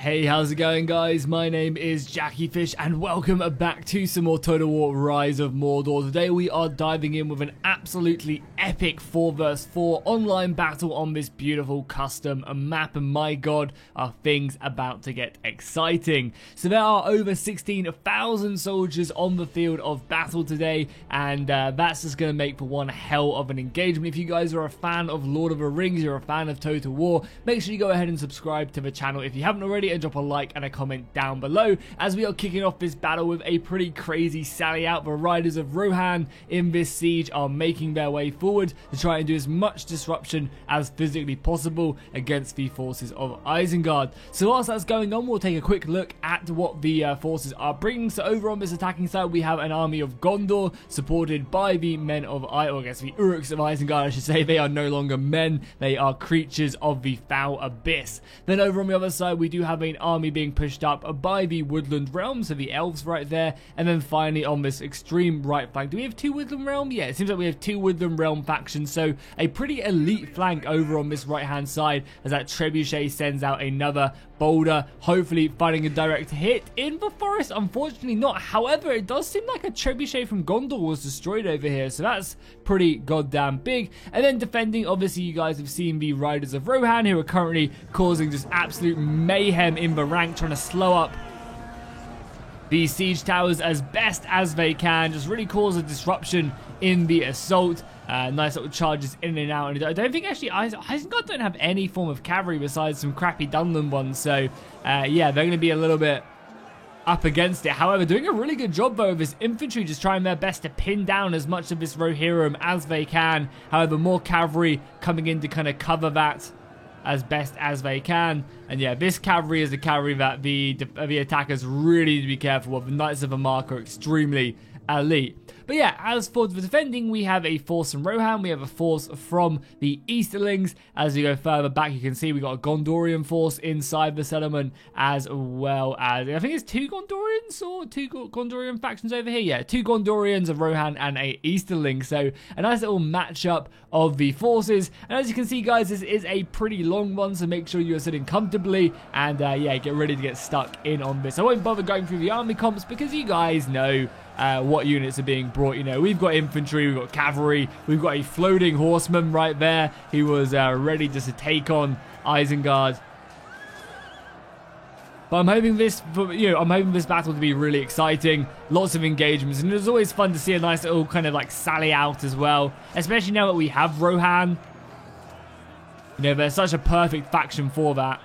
Hey, how's it going, guys? My name is JackieFish and welcome back to some more Total War Rise of Mordor. Today we are diving in with an absolutely epic 4 vs 4 online battle on this beautiful custom map, and my god, are things about to get exciting. So there are over 16,000 soldiers on the field of battle today, and that's just going to make for one hell of an engagement. If you guys are a fan of Lord of the Rings, you're a fan of Total War, make sure you go ahead and subscribe to the channel if you haven't already, and drop a like and a comment down below, as we are kicking off this battle with a pretty crazy sally out. The riders of Rohan in this siege are making their way forward to try and do as much disruption as physically possible against the forces of Isengard. So whilst that's going on, we'll take a quick look at what the forces are bringing. So over on this attacking side, we have an army of Gondor supported by the men of the Uruks of Isengard, I should say. They are no longer men, they are creatures of the foul abyss. Then over on the other side, we do have an army being pushed up by the Woodland Realm, so the elves right there. And then finally on this extreme right flank, do we have 2 Woodland Realm? Yeah, it seems like we have 2 Woodland Realm factions, so a pretty elite flank over on this right hand side, as that Trebuchet sends out another boulder, hopefully finding a direct hit in the forest. Unfortunately not. However, it does seem like a Trebuchet from Gondor was destroyed over here, so that's pretty goddamn big. And then defending, obviously you guys have seen the Riders of Rohan, who are currently causing just absolute mayhem in the rank, trying to slow up the siege towers as best as they can, just really cause a disruption in the assault. Nice little charges in and out, and I don't think actually Isengard don't have any form of cavalry besides some crappy Dunland ones, so yeah, they're going to be a little bit up against it. However, doing a really good job though of his infantry, just trying their best to pin down as much of this Rohirrim as they can. However, more cavalry coming in to kind of cover that as best as they can. And yeah, this cavalry is the cavalry that the attackers really need to be careful of. The Knights of the Mark are extremely elite. But yeah, as for the defending, we have a force from Rohan, we have a force from the Easterlings. As we go further back, you can see we got a Gondorian force inside the settlement, as well as, I think it's 2 Gondorians or 2 Gondorian factions over here. Yeah, 2 Gondorians of Rohan and a Easterling. So a nice little matchup of the forces. And as you can see, guys, this is a pretty long one, so make sure you're sitting comfortably, and yeah, get ready to get stuck in on this. I won't bother going through the army comps because you guys know what units are being brought. You know, we've got infantry, we've got cavalry, we've got a floating horseman right there. He was ready just to take on Isengard. But I'm hoping this battle to be really exciting. Lots of engagements, and it's always fun to see a nice little kind of like sally out as well, especially now that we have Rohan. You know, there's such a perfect faction for that.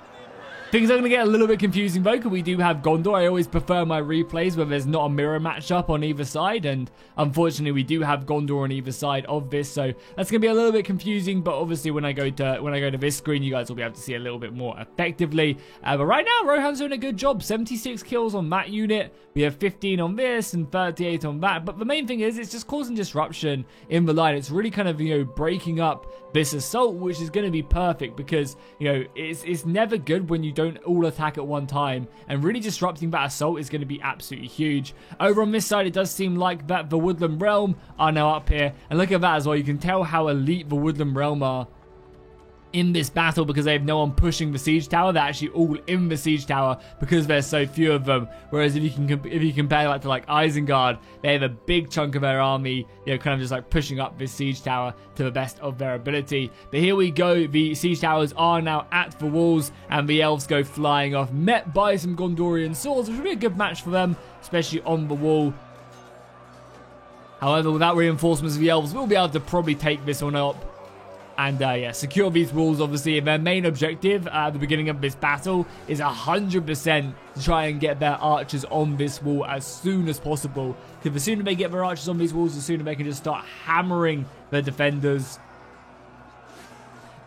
Things are going to get a little bit confusing though, because we do have Gondor. I always prefer my replays where there's not a mirror matchup on either side, and unfortunately we do have Gondor on either side of this, so that's going to be a little bit confusing. But obviously when I go to this screen, you guys will be able to see a little bit more effectively. But right now Rohan's doing a good job. 76 kills on that unit. We have 15 on this and 38 on that. But the main thing is, it's just causing disruption in the line. It's really kind of, you know, breaking up this assault, which is going to be perfect because, you know, it's never good when you don't all attack at one time, and really disrupting that assault is going to be absolutely huge. Over on this side, it does seem like that the Woodland Realm are now up here, and look at that as well. You can tell how elite the Woodland Realm are in this battle because they have no one pushing the siege tower. They're actually all in the siege tower because there's so few of them. Whereas if you compare that to like Isengard, they have a big chunk of their army, you know, kind of just like pushing up this siege tower to the best of their ability. But here we go. The siege towers are now at the walls, and the elves go flying off, met by some Gondorian swords, which will be a good match for them, especially on the wall. However, without reinforcements, the elves will be able to probably take this one up. And yeah, secure these walls, obviously. Their main objective at the beginning of this battle is 100% to try and get their archers on this wall as soon as possible. Because the sooner they get their archers on these walls, the sooner they can just start hammering the defenders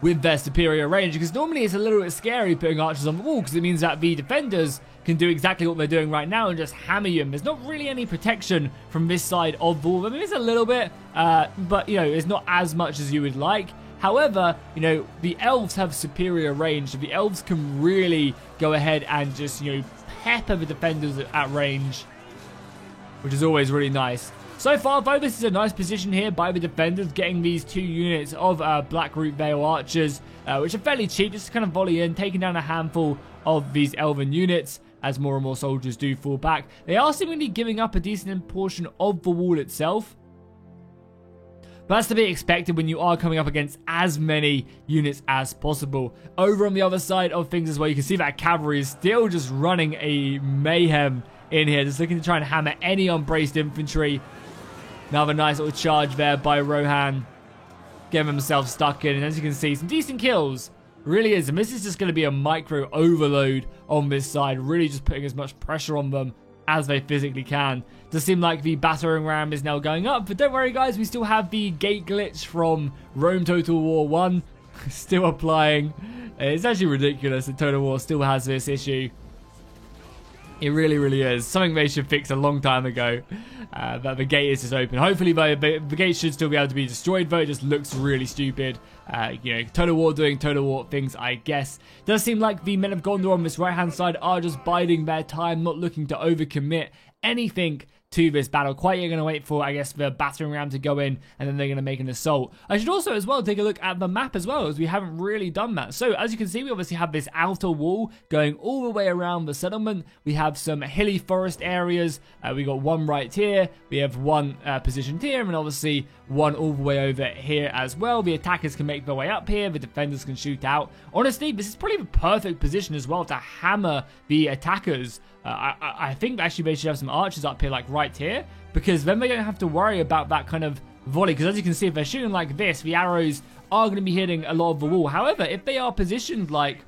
with their superior range. Because normally it's a little bit scary putting archers on the wall, because it means that the defenders can do exactly what they're doing right now and just hammer you. And there's not really any protection from this side of the wall. I mean, there's a little bit, but, you know, it's not as much as you would like. However, you know, the elves have superior range, so the elves can really go ahead and just, you know, pepper the defenders at range, which is always really nice. So far, though, this is a nice position here by the defenders, getting these 2 units of Blackroot Vale archers which are fairly cheap, just to kind of volley in, taking down a handful of these elven units as more and more soldiers do fall back. They are seemingly giving up a decent portion of the wall itself, but that's to be expected when you are coming up against as many units as possible. Over on the other side of things as well, you can see that cavalry is still just running a mayhem in here, just looking to try and hammer any unbraced infantry. Another nice little charge there by Rohan, getting himself stuck in, and as you can see, some decent kills. Really is, and this is just going to be a micro overload on this side, really just putting as much pressure on them as they physically can. Does seem like the battering ram is now going up, but don't worry guys, we still have the gate glitch from Rome Total War 1 still applying. It's actually ridiculous that Total War still has this issue. It really, really is. Something they should fix a long time ago. But the gate is just open. Hopefully, the gate should still be able to be destroyed, though it just looks really stupid. You know, Total War doing Total War things, I guess. Does seem like the Men of Gondor on this right-hand side are just biding their time, not looking to overcommit anything to this battle. Quite yet, going to wait for, I guess, the battering ram to go in, and then they're going to make an assault. I should also as well take a look at the map as well, as we haven't really done that. So as you can see, we obviously have this outer wall going all the way around the settlement. We have some hilly forest areas. We got one right here. We have one positioned here, and obviously one all the way over here as well. The attackers can make their way up here. The defenders can shoot out. Honestly, this is probably the perfect position as well to hammer the attackers. I think actually they should have some archers up here, like right here, because then they don't have to worry about that kind of volley. Because as you can see, if they're shooting like this, the arrows are going to be hitting a lot of the wall. However, if they are positioned like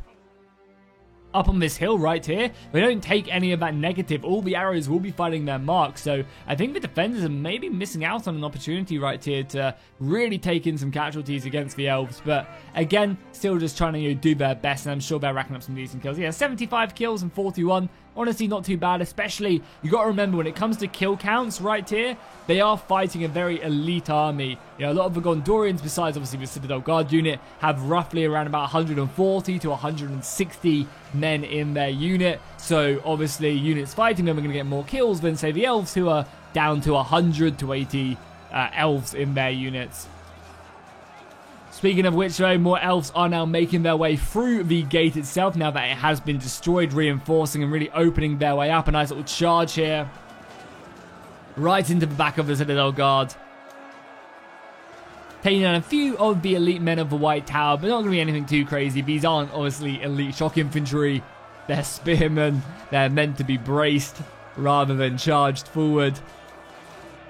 up on this hill right here, they don't take any of that negative. All the arrows will be finding their mark. So I think the defenders are maybe missing out on an opportunity right here to really take in some casualties against the elves. But again, still just trying to do their best, and I'm sure they're racking up some decent kills. Yeah, 75 kills and 41. Honestly, not too bad, especially, you got to remember, when it comes to kill counts right here, they are fighting a very elite army. You know, a lot of the Gondorians, besides obviously the Citadel Guard unit, have roughly around about 140 to 160 men in their unit. So, obviously, units fighting them are going to get more kills than, say, the elves, who are down to 100 to 80 elves in their units. Speaking of which, though, more elves are now making their way through the gate itself now that it has been destroyed, reinforcing and really opening their way up. A nice little charge here, right into the back of the Citadel Guard, taking down a few of the elite men of the White Tower, but not going to be anything too crazy. These aren't obviously elite shock infantry. They're spearmen. They're meant to be braced rather than charged forward.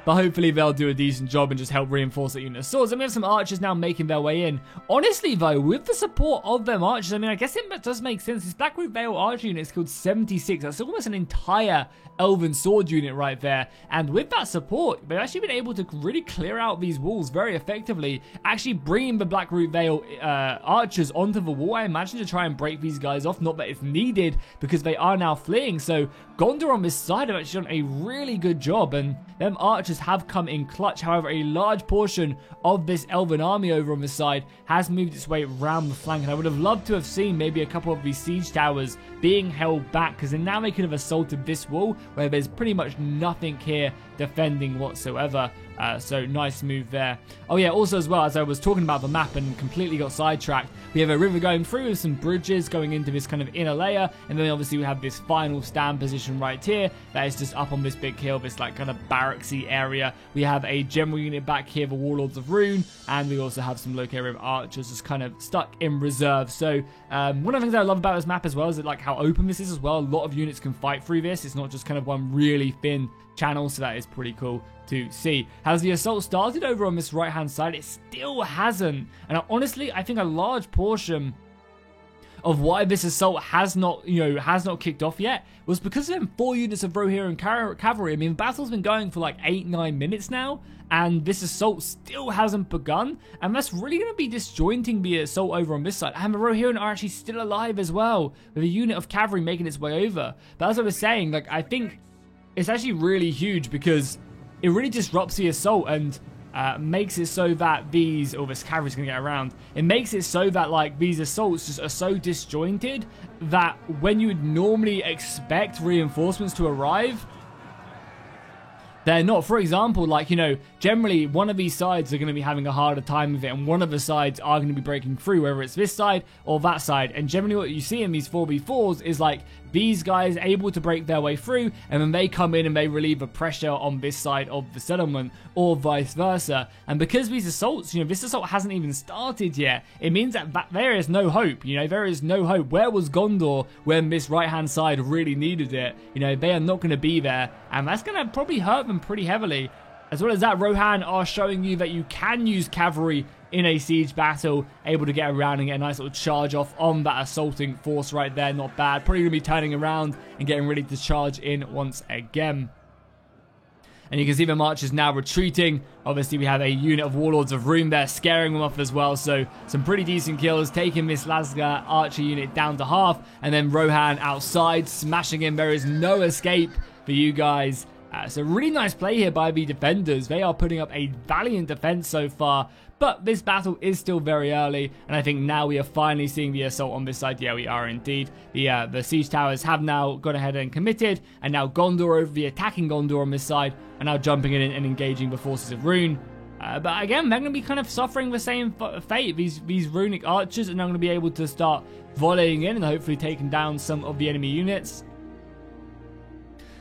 But hopefully they'll do a decent job and just help reinforce that unit of swords. And we have some archers now making their way in. Honestly, though, with the support of them archers, I mean, I guess it does make sense. This Blackroot Vale archer unit is called 76. That's almost an entire elven sword unit right there. And with that support, they've actually been able to really clear out these walls very effectively. Actually bringing the Blackroot Vale archers onto the wall, I imagine, to try and break these guys off. Not that it's needed, because they are now fleeing. So Gondor on this side have actually done a really good job, and them archers have come in clutch. However, a large portion of this elven army over on this side has moved its way around the flank, and I would have loved to have seen maybe a couple of these siege towers being held back, because then now they could have assaulted this wall where there's pretty much nothing here defending whatsoever. So nice move there. Oh yeah, also as well, as I was talking about the map and completely got sidetracked, we have a river going through with some bridges going into this kind of inner layer, and then obviously we have this final stand position right here that is just up on this big hill, this like kind of barracksy area. We have a general unit back here, the Warlords of Rune, and we also have some local archers just kind of stuck in reserve. So one of the things that I love about this map as well is that, like, how open this is as well. A lot of units can fight through this. It's not just kind of one really thin channel, so that is pretty cool to see. Has the assault started over on this right hand side? It still hasn't, and honestly I think a large portion of why this assault has not kicked off yet was because of them 4 units of Rohirrim cavalry. I mean, the battle's been going for like 8-9 minutes now, and this assault still hasn't begun, and that's really going to be disjointing the assault over on this side. And the Rohirrim are actually still alive as well, with a unit of cavalry making its way over. But as I was saying, like, I think it's actually really huge because it really disrupts the assault and makes it so that these, oh, this cavalry's gonna get around. It makes it so that, like, these assaults just are so disjointed that when you would normally expect reinforcements to arrive, they're not. For example, like, you know, generally one of these sides are going to be having a harder time with it, and one of the sides are going to be breaking through, whether it's this side or that side. And generally what you see in these 4v4s is like these guys able to break their way through, and then they come in and they relieve the pressure on this side of the settlement, or vice versa. And because these assaults, you know, this assault hasn't even started yet, it means that there is no hope. You know, there is no hope. Where was Gondor when this right hand side really needed it? You know, they are not going to be there, and that's going to probably hurt them pretty heavily. As well as that, Rohan are showing you that you can use cavalry in a siege battle, able to get around and get a nice little charge off on that assaulting force right there. Not bad. Probably going to be turning around and getting ready to charge in once again. And you can see the marchers now retreating. Obviously, we have a unit of Warlords of Rhûn there, scaring them off as well. So, some pretty decent kills, taking this Lasgar archer unit down to half. And then Rohan outside, smashing him. There is no escape for you guys. So, really nice play here by the defenders. They are putting up a valiant defense so far. But this battle is still very early, and I think now we are finally seeing the assault on this side. Yeah, we are indeed. The siege towers have now gone ahead and committed, and now Gondor, over the attacking Gondor on this side, are now jumping in and engaging the forces of Rhûn. But again, they're going to be kind of suffering the same fate. These runic archers are now going to be able to start volleying in and hopefully taking down some of the enemy units.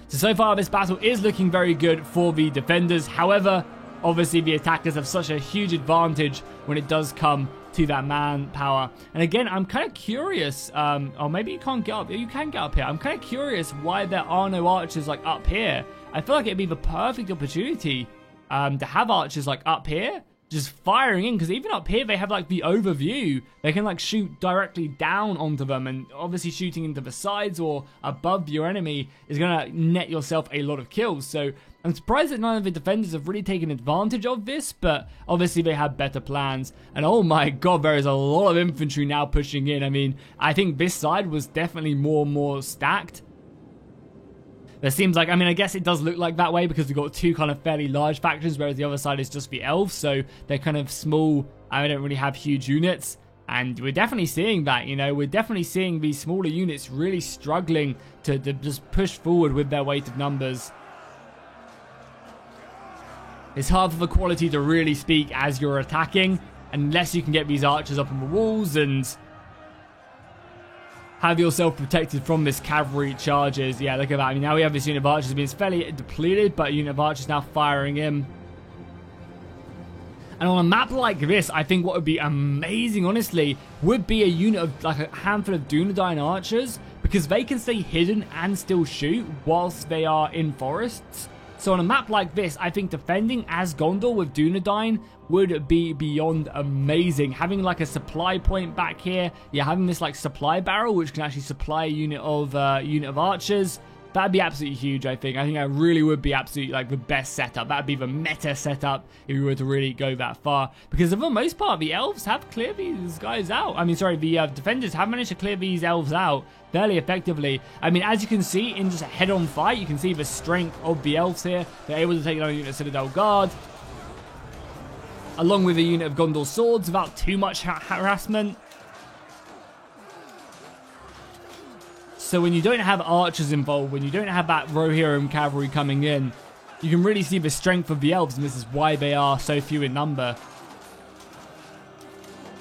So far, this battle is looking very good for the defenders. However, obviously, the attackers have such a huge advantage when it does come to that manpower. And again, I'm kind of curious, or maybe you can't get up. You can get up here. I'm kind of curious why there are no archers like up here. I feel like it'd be the perfect opportunity to have archers like up here, just firing in, because even up here they have like the overview. They can like shoot directly down onto them, and obviously shooting into the sides or above your enemy is gonna net yourself a lot of kills. So I'm surprised that none of the defenders have really taken advantage of this, but obviously they had better plans. And oh my god, there is a lot of infantry now pushing in. I mean, I think this side was definitely more stacked. There seems like, I mean, I guess it does look like that way because we've got two kind of fairly large factions, whereas the other side is just the elves, so they're kind of small. I don't really have huge units, and we're definitely seeing that, you know, we're definitely seeing these smaller units really struggling to just push forward with their weight of numbers. It's hard for the quality to really speak as you're attacking, unless you can get these archers up on the walls and have yourself protected from this cavalry charges. Yeah, look at that. I mean, now we have this unit of archers being fairly depleted, but a unit of archers now firing in. And on a map like this, I think what would be amazing, honestly, would be a unit of like a handful of Dunedain archers, because they can stay hidden and still shoot whilst they are in forests. So on a map like this, I think defending as Gondor with Dunedain would be beyond amazing. Having like a supply point back here, yeah, having this like supply barrel which can actually supply a unit of archers, that'd be absolutely huge. I think that really would be absolutely like the best setup. That'd be the meta setup if we were to really go that far. Because for the most part, the elves have cleared these guys out. I mean, sorry, the defenders have managed to clear these elves out fairly effectively. I mean, as you can see in just a head-on fight, you can see the strength of the elves here. They're able to take down a unit of Citadel Guard, along with a unit of Gondor swords without too much harassment. So when you don't have archers involved, when you don't have that Rohirrim cavalry coming in, you can really see the strength of the elves, and this is why they are so few in number.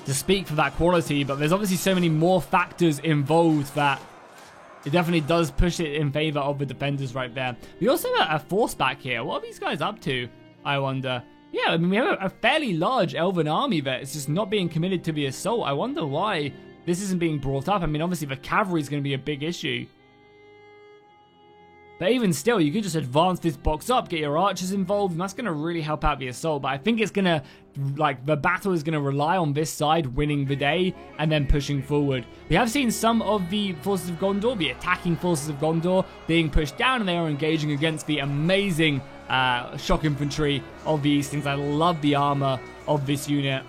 To speak for that quality, but there's obviously so many more factors involved that it definitely does push it in favor of the defenders right there. We also have a force back here. What are these guys up to, I wonder? Yeah, I mean, we have a fairly large elven army that is just not being committed to the assault. I wonder why this isn't being brought up. I mean, obviously the cavalry is going to be a big issue. But even still, you could just advance this box up, get your archers involved, and that's going to really help out the assault. But I think it's going to, like, the battle is going to rely on this side winning the day and then pushing forward. We have seen some of the forces of Gondor, the attacking forces of Gondor, being pushed down, and they are engaging against the amazing shock infantry of the Eastlings. I love the armor of this unit,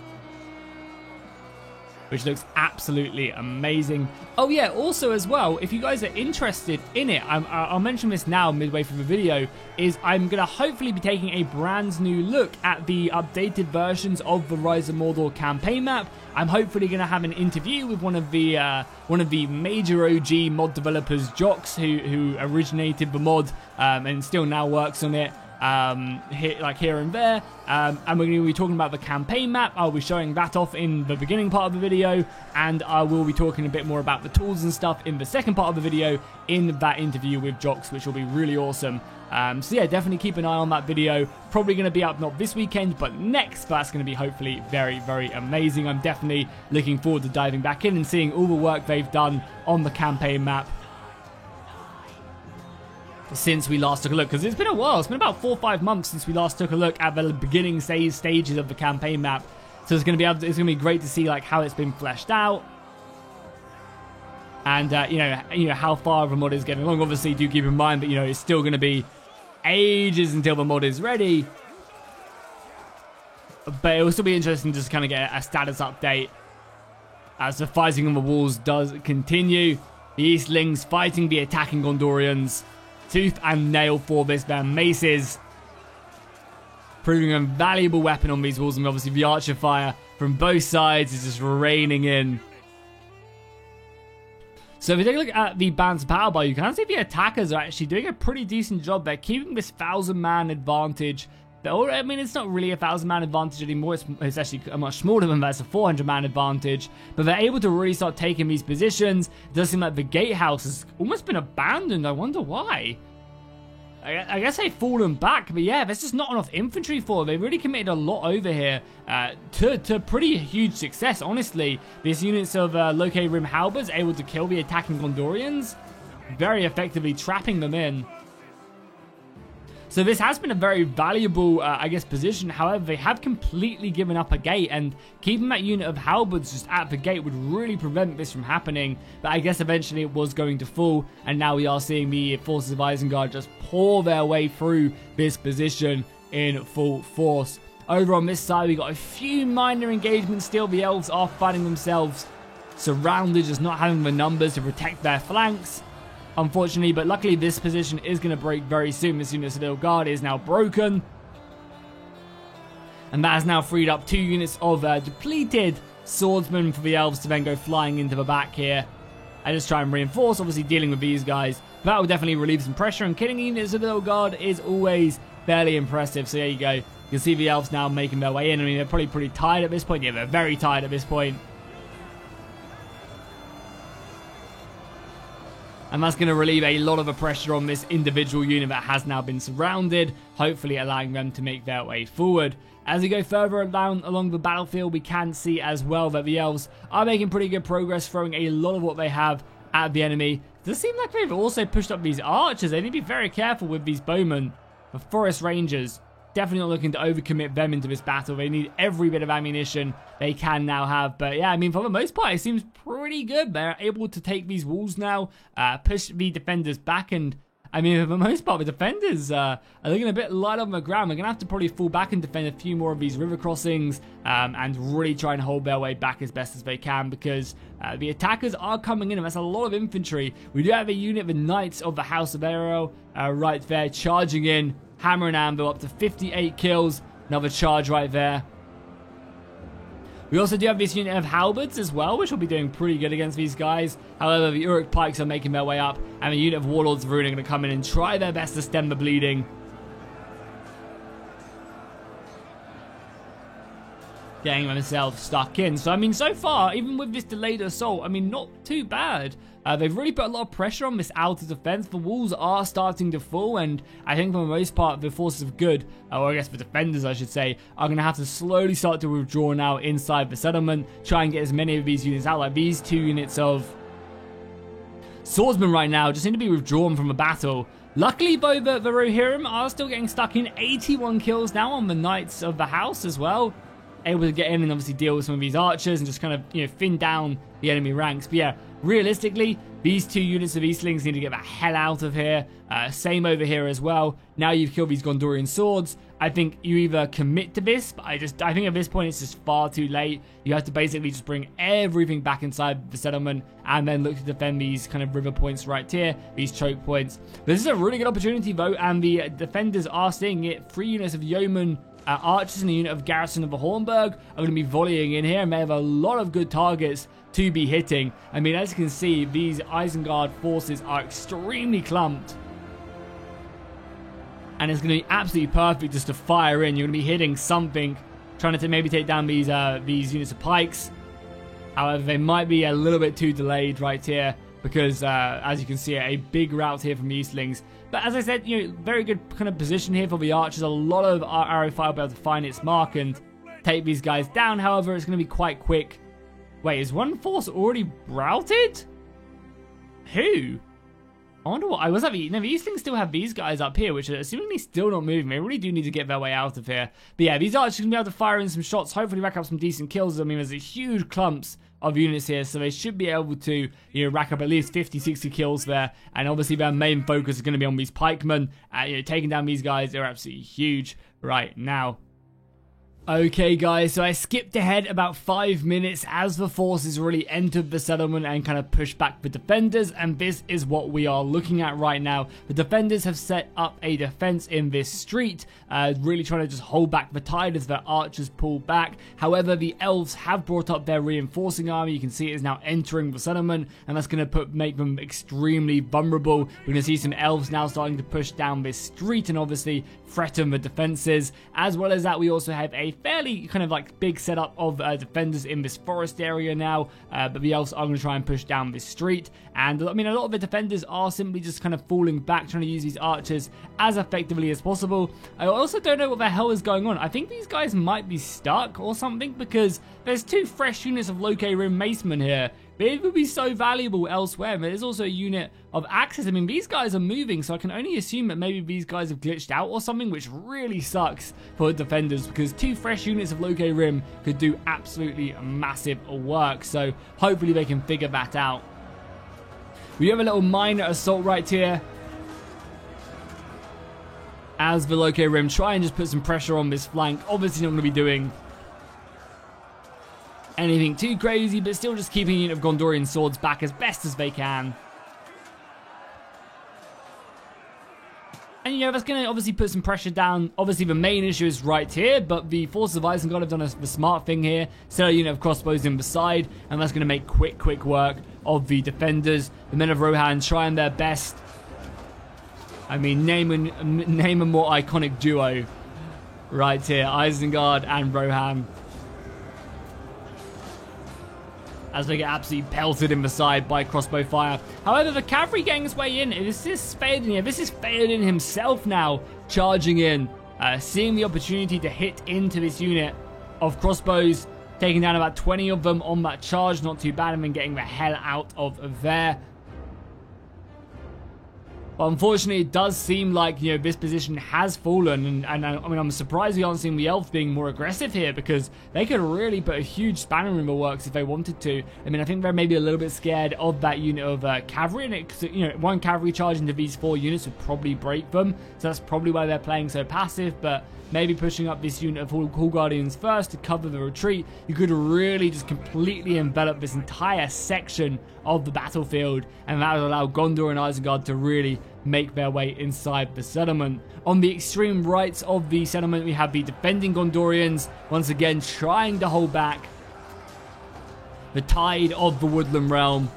which looks absolutely amazing. Oh yeah, also as well, if you guys are interested in it, I'll mention this now midway through the video, is I'm going to hopefully be taking a brand new look at the updated versions of the Rise of Mordor campaign map. I'm hopefully going to have an interview with one of the major OG mod developers, Jox, who originated the mod and still now works on it. here and there. And we're going to be talking about the campaign map. I'll be showing that off in the beginning part of the video, and I will be talking a bit more about the tools and stuff in the second part of the video in that interview with Jox, which will be really awesome. So yeah, definitely keep an eye on that video. Probably going to be up not this weekend, but next. But that's going to be hopefully very, very amazing. I'm definitely looking forward to diving back in and seeing all the work they've done on the campaign map since we last took a look, because it's been a while. It's been about 4 or 5 months since we last took a look at the beginning stages of the campaign map. So it's going to be great to see like how it's been fleshed out, and you know how far the mod is getting along. Obviously, do keep in mind that it's still going to be ages until the mod is ready, but it will still be interesting just to kind of get a status update as the fighting on the walls does continue. The Eastlings fighting the attacking Gondorians tooth and nail for this. Their maces proving a valuable weapon on these walls, and obviously the archer fire from both sides is just raining in. So if you take a look at the Bands of Power Bar, you can see the attackers are actually doing a pretty decent job. They're keeping this 1,000-man advantage. I mean, it's not really a 1,000-man advantage anymore. It's actually much smaller than that. It's a 400-man advantage. But they're able to really start taking these positions. It does seem like the gatehouse has almost been abandoned. I wonder why. I guess they've fallen back, but yeah, there's just not enough infantry for them. They really committed a lot over here to pretty huge success, honestly. These units of Loke Rim Halberds able to kill the attacking Gondorians, very effectively trapping them in. So this has been a very valuable, I guess, position. However, they have completely given up a gate, and keeping that unit of halberds just at the gate would really prevent this from happening. But I guess eventually it was going to fall, and now we are seeing the forces of Isengard just pour their way through this position in full force. Over on this side, we got a few minor engagements still. The elves are finding themselves surrounded, just not having the numbers to protect their flanks, unfortunately, but luckily this position is going to break very soon. This unit of Nilfgaard is now broken, and that has now freed up 2 units of depleted swordsmen for the elves to then go flying into the back here and just try and reinforce, obviously dealing with these guys. That will definitely relieve some pressure, and killing units of Nilfgaard is always fairly impressive. So there you go. You can see the elves now making their way in. I mean, they're probably pretty tired at this point. Yeah, they're very tired at this point. And that's going to relieve a lot of the pressure on this individual unit that has now been surrounded, hopefully allowing them to make their way forward. As we go further down along the battlefield, we can see as well that the elves are making pretty good progress, throwing a lot of what they have at the enemy. It does seem like they've also pushed up these archers. They need to be very careful with these bowmen. The forest rangers, definitely not looking to overcommit them into this battle. They need every bit of ammunition they can now have. But yeah, I mean, for the most part, it seems pretty good. They're able to take these walls now, push the defenders back. And I mean, for the most part, the defenders are looking a bit light on the ground. We're going to have to probably fall back and defend a few more of these river crossings and really try and hold their way back as best as they can, because the attackers are coming in, and that's a lot of infantry. We do have a unit, the Knights of the House of Ariel, right there, charging in. Hammer and anvil, up to 58 kills. Another charge right there. We also do have this unit of halberds as well, which will be doing pretty good against these guys. However, the Uruk pikes are making their way up, and the unit of Warlords of Ruin are going to come in and try their best to stem the bleeding. Getting themselves stuck in. So, I mean, so far, even with this delayed assault, I mean, not too bad. They've really put a lot of pressure on this outer defense. The walls are starting to fall, and I think for the most part, the forces of good, or I guess the defenders, I should say, are going to have to slowly start to withdraw now inside the settlement, try and get as many of these units out. Like these 2 units of swordsmen right now just need to be withdrawn from the battle. Luckily, though, the Rohirrim are still getting stuck in. 81 kills now on the Knights of the House as well. Able to get in and obviously deal with some of these archers and just kind of, thin down the enemy ranks. But yeah, realistically, these 2 units of Eastlings need to get the hell out of here. Same over here as well. Now you've killed these Gondorian swords. I think you either commit to this, but I think at this point it's just far too late. You have to basically just bring everything back inside the settlement and then look to defend these kind of river points right here, these choke points. But this is a really good opportunity though, and the defenders are seeing it. 3 units of yeomen archers and a unit of Garrison of the Hornburg are going to be volleying in here, and they have a lot of good targets to be hitting. I mean, as you can see, these Isengard forces are extremely clumped. and it's going to be absolutely perfect just to fire in. You're going to be hitting something, trying to maybe take down these units of pikes. However, they might be a little bit too delayed right here because, as you can see, a big rout here from the Eastlings. But as I said, very good kind of position here for the archers. A lot of arrow fire will be able to find its mark and take these guys down. However, it's going to be quite quick. Wait, is one force already routed? Who? I wonder what. The Eastlings still have these guys up here, which are seemingly still not moving. They really do need to get their way out of here. But yeah, these archers are going to be able to fire in some shots, hopefully rack up some decent kills. I mean, there's a huge clumps of units here, so they should be able to, rack up at least 50, 60 kills there. And obviously their main focus is going to be on these pikemen. Taking down these guys, they're absolutely huge right now. Okay guys, so I skipped ahead about 5 minutes as the forces really entered the settlement and kind of pushed back the defenders, and this is what we are looking at right now. The defenders have set up a defense in this street, really trying to just hold back the tide as their archers pull back. However, the elves have brought up their reinforcing army. You can see it is now entering the settlement, and that's going to make them extremely vulnerable. We're going to see some elves now starting to push down this street and obviously threaten the defenses. As well as that, we also have a fairly kind of like big setup of defenders in this forest area now, but the elves are going to try and push down this street. And I mean, a lot of the defenders are simply just kind of falling back, trying to use these archers as effectively as possible. I also don't know what the hell is going on. I think these guys might be stuck or something, because there's 2 fresh units of Lokay Rim Macemen here. It would be so valuable elsewhere. But there's also a unit of Axis. I mean, these guys are moving, so I can only assume that maybe these guys have glitched out or something, which really sucks for the defenders, because 2 fresh units of Lokay Rim could do absolutely massive work. So hopefully they can figure that out. We have a little minor assault right here, as the Lokay Rim try and just put some pressure on this flank. Obviously not going to be doing anything too crazy, but still just keeping a unit of Gondorian swords back as best as they can. And that's going to obviously put some pressure down. Obviously the main issue is right here, but the forces of Isengard have done the smart thing here. Set a unit of crossbows in the side, and that's going to make quick work of the defenders. The men of Rohan trying their best. I mean, name a more iconic duo right here, Isengard and Rohan, as they get absolutely pelted in the side by crossbow fire. However, the cavalry getting its way in. This is Theoden here. This is Theoden himself now charging in, seeing the opportunity to hit into this unit of crossbows, taking down about 20 of them on that charge. Not too bad, and then getting the hell out of there. But unfortunately, it does seem like, this position has fallen. And I mean, I'm surprised we aren't seeing the elves being more aggressive here, because they could really put a huge spanner in the works if they wanted to. I mean, I think they're maybe a little bit scared of that unit of cavalry. And one cavalry charge into these 4 units would probably break them. So that's probably why they're playing so passive. But maybe pushing up this unit of Hall Guardians first to cover the retreat, you could really just completely envelop this entire section of the battlefield, and that would allow Gondor and Isengard to really make their way inside the settlement. On the extreme right of the settlement, we have the defending Gondorians, once again trying to hold back the tide of the Woodland Realm,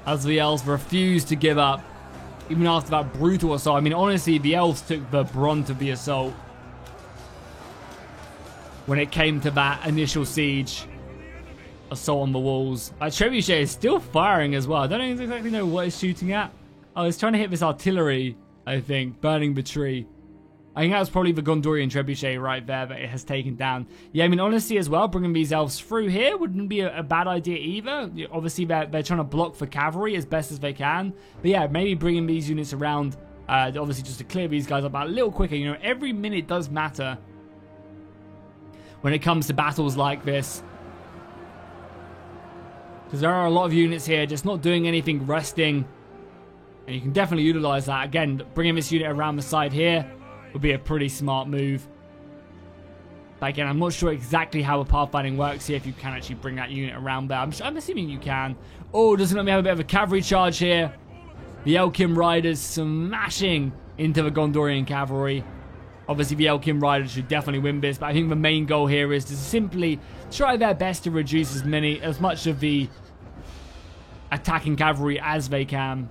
as the elves refuse to give up, even after that brutal assault. I mean, honestly, the elves took the brunt of the assault when it came to that initial siege. Assault on the walls. Trebuchet is still firing as well. I don't exactly know what it's shooting at. Oh, it's trying to hit this artillery, I think, burning the tree. I think that was probably the Gondorian Trebuchet right there that it has taken down. Yeah, I mean, honestly as well, bringing these elves through here wouldn't be a bad idea either. Obviously, they're trying to block for cavalry as best as they can. But yeah, maybe bringing these units around, obviously just to clear these guys up a little quicker. Every minute does matter when it comes to battles like this, because there are a lot of units here just not doing anything, resting. And you can definitely utilize that. Again, bringing this unit around the side here would be a pretty smart move. But again, I'm not sure exactly how the pathfinding works here, if you can actually bring that unit around there. I'm assuming you can. Oh, doesn't let me have a bit of a cavalry charge here. The Elkim Riders smashing into the Gondorian cavalry. Obviously, the Elkim Riders should definitely win this, but I think the main goal here is to simply try their best to reduce as much of the attacking cavalry as they can.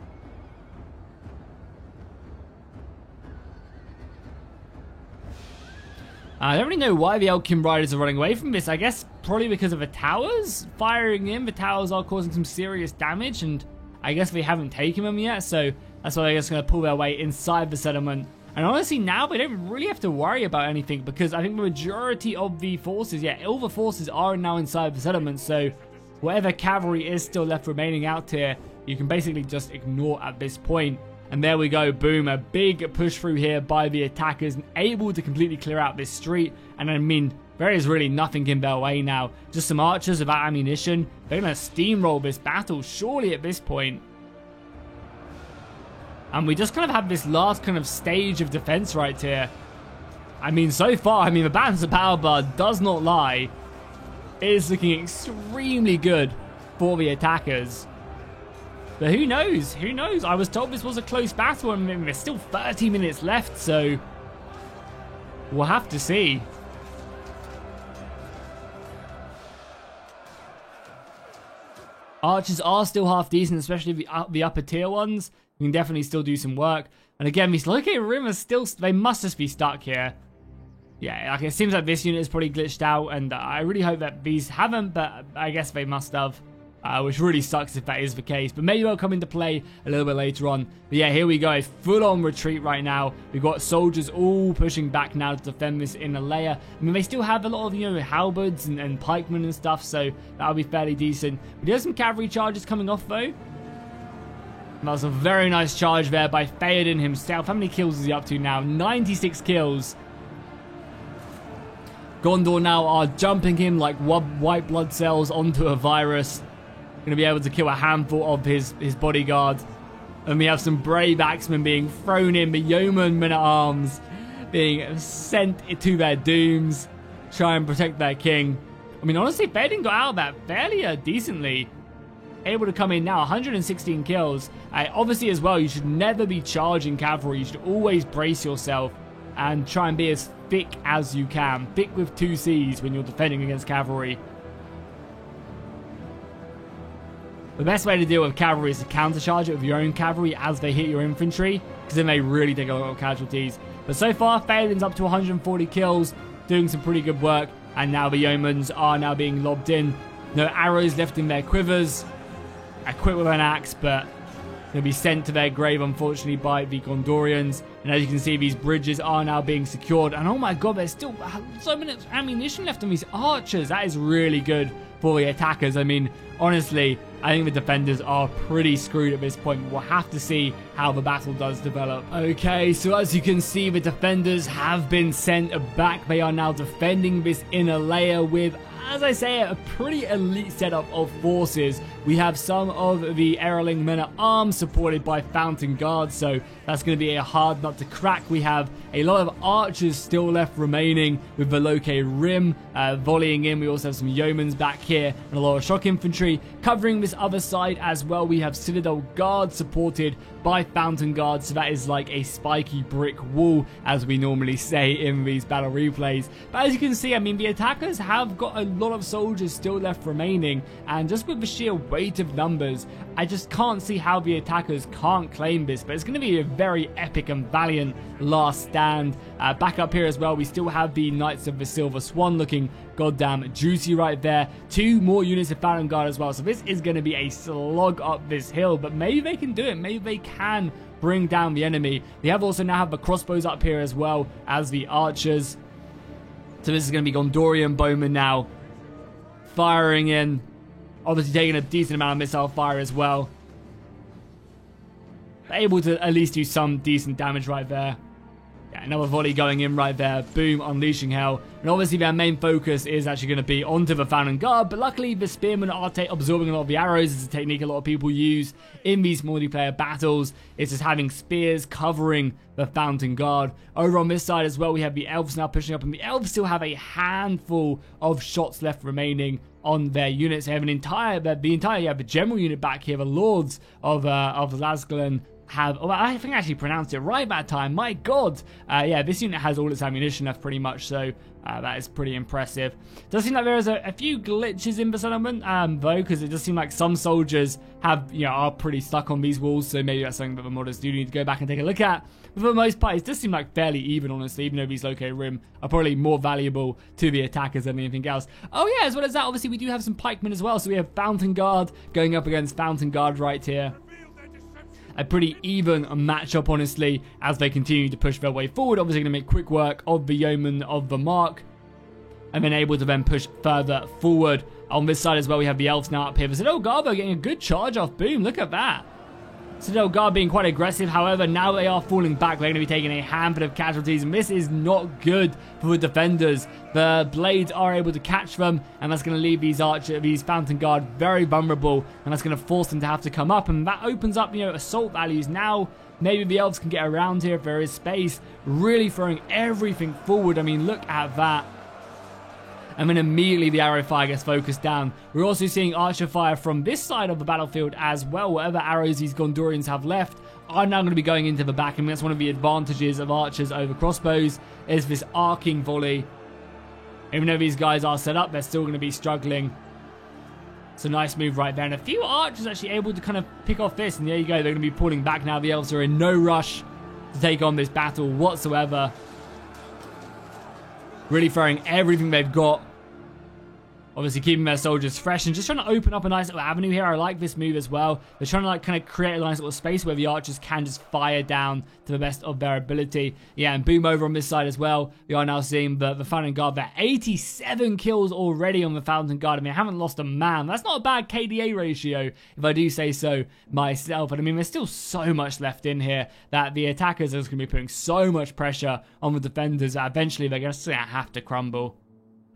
I don't really know why the Elkin Riders are running away from this. I guess probably because of the towers firing in. The towers are causing some serious damage, and I guess they haven't taken them yet, so that's why they're just going to pull their way inside the settlement. And honestly, now they don't really have to worry about anything, because I think the majority of the forces, all the forces are now inside the settlement, so whatever cavalry is still left remaining out here, you can basically just ignore at this point. And there we go, boom, a big push through here by the attackers, able to completely clear out this street. And I mean, there is really nothing in their way now. Just some archers without ammunition. They're going to steamroll this battle, surely, at this point. And we just kind of have this last kind of stage of defense right here. I mean, so far, the balance of power bar does not lie. It is looking extremely good for the attackers. But who knows? Who knows? I was told this was a close battle, and there's still 30 minutes left, so we'll have to see. Archers are still half decent, especially the upper tier ones. You can definitely still do some work. And again, these located rumors still, they must just be stuck here. Yeah, like, it seems like this unit is probably glitched out, and I really hope that these haven't, but I guess they must have. Which really sucks if that is the case, but maybe they'll come into play a little bit later on. But yeah, here we go, a full-on retreat right now. We've got soldiers all pushing back now to defend this inner layer. I mean, they still have a lot of, halberds and pikemen and stuff, so that'll be fairly decent. We do have some cavalry charges coming off, though. That was a very nice charge there by Theoden himself. How many kills is he up to now? 96 kills. Gondor now are jumping him like white blood cells onto a virus. Going to be able to kill a handful of his bodyguard. And we have some brave axemen being thrown in. The yeoman men-at-arms being sent to their dooms. Try and protect their king. I mean, honestly, Theoden got out of that fairly decently. Able to come in now, 116 kills. Obviously, as well, you should never be charging cavalry. You should always brace yourself and try and be as thick as you can. Thick with 2 C's when you're defending against cavalry. The best way to deal with cavalry is to countercharge it with your own cavalry as they hit your infantry, because then they really take a lot of casualties. But so far, Theoden's up to 140 kills, doing some pretty good work, and now the yeomans are now being lobbed in. No arrows left in their quivers. Equipped with an axe, but they'll be sent to their grave, unfortunately, by the Gondorians. And as you can see, these bridges are now being secured. And oh my god, there's still so much ammunition left on these archers. That is really good for the attackers. I mean, honestly, I think the defenders are pretty screwed at this point. We'll have to see how the battle does develop. Okay, so as you can see, the defenders have been sent back. They are now defending this inner layer with, as I say, a pretty elite setup of forces. We have some of the Erling men-at-arms supported by Fountain Guards, so that's going to be a hard nut to crack. We have a lot of archers still left remaining with the Loke Rim volleying in. We also have some yeomans back here and a lot of shock infantry covering this other side as well. We have Citadel Guards supported by Fountain Guards, so that is like a spiky brick wall, as we normally say in these battle replays. But as you can see, I mean, the attackers have got a lot of soldiers still left remaining, and just with the sheer weight of numbers, I just can't see how the attackers can't claim this. But it's going to be a very epic and valiant last stand. Back up here as well, we still have the Knights of the Silver Swan looking goddamn juicy right there. 2 more units of Fountain Guard as well, so this is going to be a slog up this hill, but maybe they can do it. Maybe they can bring down the enemy. They have also now have the crossbows up here as well as the archers. So this is going to be Gondorian bowmen now firing in. Obviously taking a decent amount of missile fire as well. Able to at least do some decent damage right there. Yeah, another volley going in right there. Boom, unleashing hell. And obviously their main focus is actually going to be onto the Fountain Guard, but luckily the spearmen are absorbing a lot of the arrows. It's a technique a lot of people use in these multiplayer battles. It's just having spears covering the Fountain Guard. Over on this side as well, we have the elves now pushing up, and the elves still have a handful of shots left remaining on their units. They have the general unit back here, the Lords of Lasglen, have... Oh, I think I actually pronounced it right that time. My god. Yeah, this unit has all its ammunition left pretty much, so that is pretty impressive. Does seem like there is a few glitches in the settlement, though, because it does seem like some soldiers have, are pretty stuck on these walls, so maybe that's something that the modders do need to go back and take a look at. But for the most part, it does seem like fairly even, honestly, even though these located rim are probably more valuable to the attackers than anything else. Oh yeah, as well as that, obviously we do have some pikemen as well, so we have Fountain Guard going up against Fountain Guard right here. A pretty even matchup, honestly, as they continue to push their way forward. Obviously going to make quick work of the Yeomen of the Mark, and then able to then push further forward. On this side as well, we have the Elves now up here. The Citadel Guard getting a good charge off. Boom, look at that. Citadel Guard being quite aggressive. However, now they are falling back. They're going to be taking a handful of casualties, and this is not good for the defenders. The blades are able to catch them, and that's going to leave these Fountain Guard very vulnerable, and that's going to force them to have to come up, and that opens up, assault values. Now, maybe the Elves can get around here if there is space, really throwing everything forward. I mean, look at that. And then immediately the arrow fire gets focused down. We're also seeing archer fire from this side of the battlefield as well. Whatever arrows these Gondorians have left are now going to be going into the back. And that's one of the advantages of archers over crossbows, is this arcing volley. Even though these guys are set up, they're still going to be struggling. It's a nice move right there. And a few archers actually able to kind of pick off this. And there you go, they're going to be pulling back now. The Elves are in no rush to take on this battle whatsoever. Really throwing everything they've got. Obviously keeping their soldiers fresh and just trying to open up a nice little avenue here. I like this move as well. They're trying to kind of create a nice little space where the archers can just fire down to the best of their ability. Yeah, and boom over on this side as well. We are now seeing the Fountain Guard there. 87 kills already on the Fountain Guard. I mean, I haven't lost a man. That's not a bad KDA ratio, if I do say so myself. But I mean, there's still so much left in here that the attackers are just going to be putting so much pressure on the defenders that eventually they're going to have to crumble.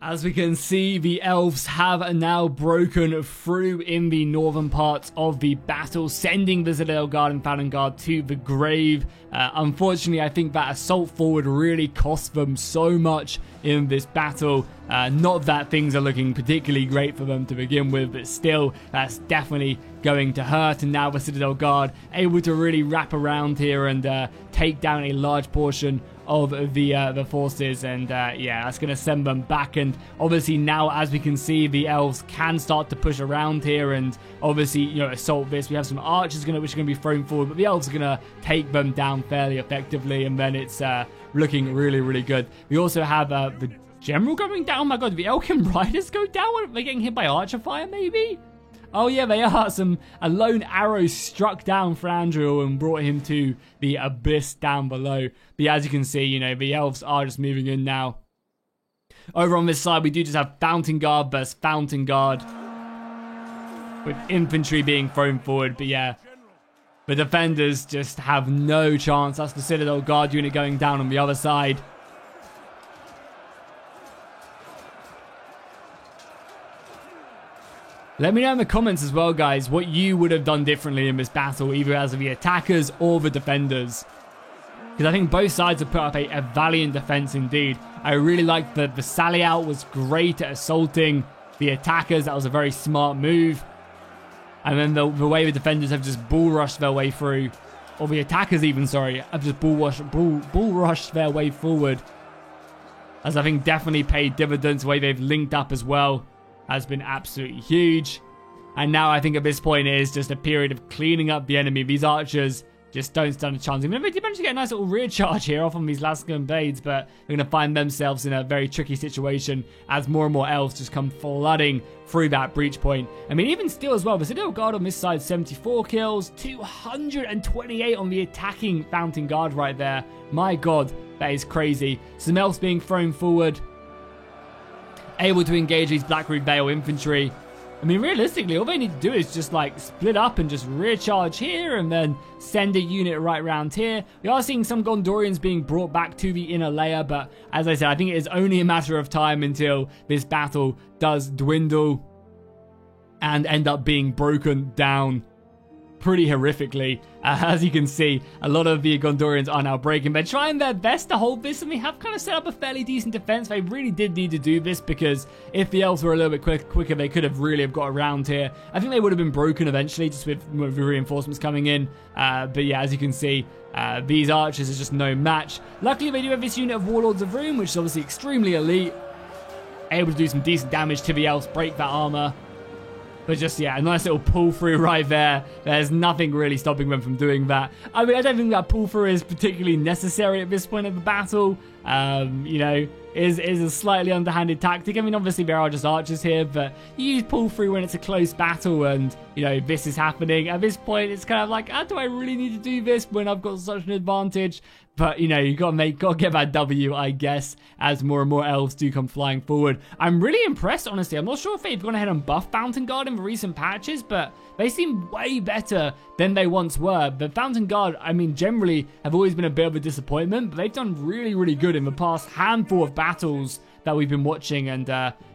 As we can see, the Elves have now broken through in the northern parts of the battle, sending the Citadel Guard and Fountain Guard to the grave. Unfortunately, I think that assault forward really cost them so much in this battle. Not that things are looking particularly great for them to begin with, but still, that's definitely going to hurt. And now the Citadel Guard able to really wrap around here and take down a large portion of the forces, and yeah, that's going to send them back. And obviously now, as we can see, the Elves can start to push around here and obviously, assault this. We have some archers which are going to be thrown forward, but the Elves are going to take them down fairly effectively, and then it's looking really, really good. We also have the General going down. Oh my god, the Elkin Riders go down? Are they getting hit by archer fire, maybe? Oh yeah, they are. A lone arrow struck down Thranduil and brought him to the abyss down below. But yeah, as you can see, the Elves are just moving in now. Over on this side, we do just have Fountain Guard versus Fountain Guard, with infantry being thrown forward. But yeah, the defenders just have no chance. That's the Citadel Guard unit going down on the other side. Let me know in the comments as well, guys, what you would have done differently in this battle, either as the attackers or the defenders. Because I think both sides have put up a valiant defense indeed. I really liked the sally out was great at assaulting the attackers. That was a very smart move. And then the way the defenders have just bull rushed their way through, or the attackers even, sorry, have just bull rushed their way forward. As I think definitely paid dividends. The way they've linked up as well has been absolutely huge. And now I think at this point it is just a period of cleaning up the enemy. These archers just don't stand a chance. I mean, they did manage to get a nice little rear charge here off on these Lascan blades, but they're going to find themselves in a very tricky situation as more and more Elves just come flooding through that breach point. I mean, even still as well, the Citadel Guard on this side, 74 kills, 228 on the attacking Fountain Guard right there. My god, that is crazy. Some Elves being thrown forward, able to engage these Blackroot Vale infantry. I mean, realistically, all they need to do is just, split up and just rear charge here and then send a unit right around here. We are seeing some Gondorians being brought back to the inner layer, but as I said, I think it is only a matter of time until this battle does dwindle and end up being broken down. pretty horrifically. As you can see, a lot of the Gondorians are now breaking. They're trying their best to hold this, and they have kind of set up a fairly decent defense. They really did need to do this, because if the elves were a little bit quicker, they could have really got around here. I think they would have been broken eventually, just with reinforcements coming in. But yeah, as you can see, these archers are just no match. Luckily, they do have this unit of Warlords of Rune, which is obviously extremely elite. Able to do some decent damage to the elves, break that armor. But just, yeah, a nice little pull through right there. There's nothing really stopping them from doing that. I mean, I don't think that pull through is particularly necessary at this point of the battle. You know, is a slightly underhanded tactic. I mean, obviously there are just archers here, but you use pull through when it's a close battle and, you know, this is happening. At this point, it's kind of like, do I really need to do this when I've got such an advantage? But, you know, you gotta get that W, I guess, as more and more elves do come flying forward. I'm really impressed, honestly. I'm not sure if they've gone ahead and buffed Fountain Guard in the recent patches, but they seem way better than they once were. The Fountain Guard, I mean, generally have always been a bit of a disappointment, but they've done really, really good in the past handful of battles that we've been watching. And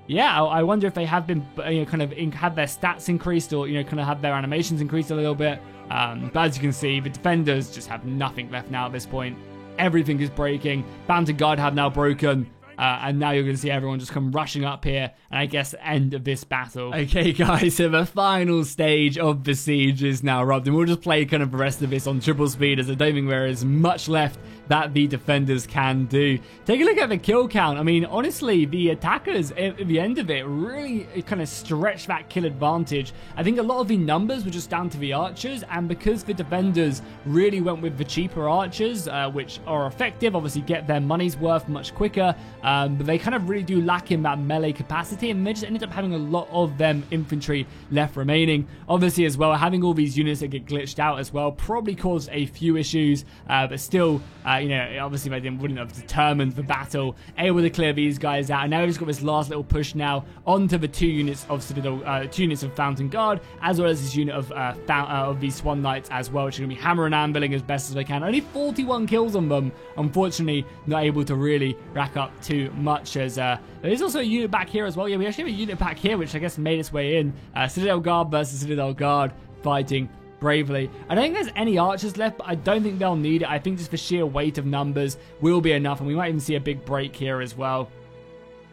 yeah, I wonder if they have been, you know, kind of had their stats increased, or, you know, kind of have their animations increased a little bit. But as you can see, the defenders just have nothing left now at this point. Everything is breaking. Fountain Guard have now broken. And now you're going to see everyone just come rushing up here, and I guess the end of this battle. Okay, guys, so the final stage of the siege is now erupting. We'll just play kind of the rest of this on triple speed, as I don't think there is much left that the defenders can do. Take a look at the kill count. I mean, honestly, the attackers at the end of it really kind of stretched that kill advantage. I think a lot of the numbers were just down to the archers, and because the defenders really went with the cheaper archers, which are effective, obviously get their money's worth much quicker, but they kind of really do lack in that melee capacity, and they just ended up having a lot of them infantry left remaining. Obviously as well, having all these units that get glitched out as well probably caused a few issues, but still, you know, obviously they wouldn't have determined the battle. Able to clear these guys out, and now we've just got this last little push now onto the two units of Citadel, 2 units of Fountain Guard, as well as this unit of these Swan Knights as well, which are going to be hammer and anviling as best as they can. Only 41 kills on them, unfortunately not able to really rack up too much, as there is also a unit back here as well. Yeah, we actually have a unit back here, which I guess made its way in. Citadel Guard versus Citadel Guard fighting bravely. I don't think there's any archers left, but I don't think they'll need it. I think just the sheer weight of numbers will be enough, and we might even see a big break here as well,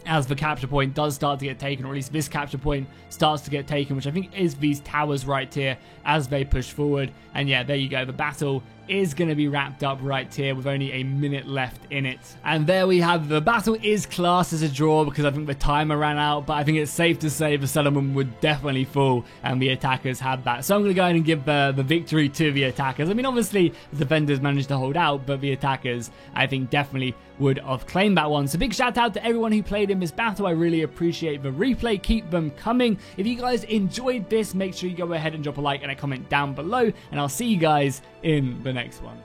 as the capture point does start to get taken, or at least this capture point starts to get taken, which I think is these towers right here as they push forward. And yeah, there you go. The battle is going to be wrapped up right here with only a minute left in it. And there we have the battle is classed as a draw because I think the timer ran out, but I think it's safe to say the settlement would definitely fall and the attackers had that. So I'm going to go ahead and give the victory to the attackers. I mean, obviously the defenders managed to hold out, but the attackers, I think, definitely would have claimed that one. So big shout out to everyone who played in this battle. I really appreciate the replay. Keep them coming. If you guys enjoyed this, make sure you go ahead and drop a like and a comment down below, and I'll see you guys in the next one.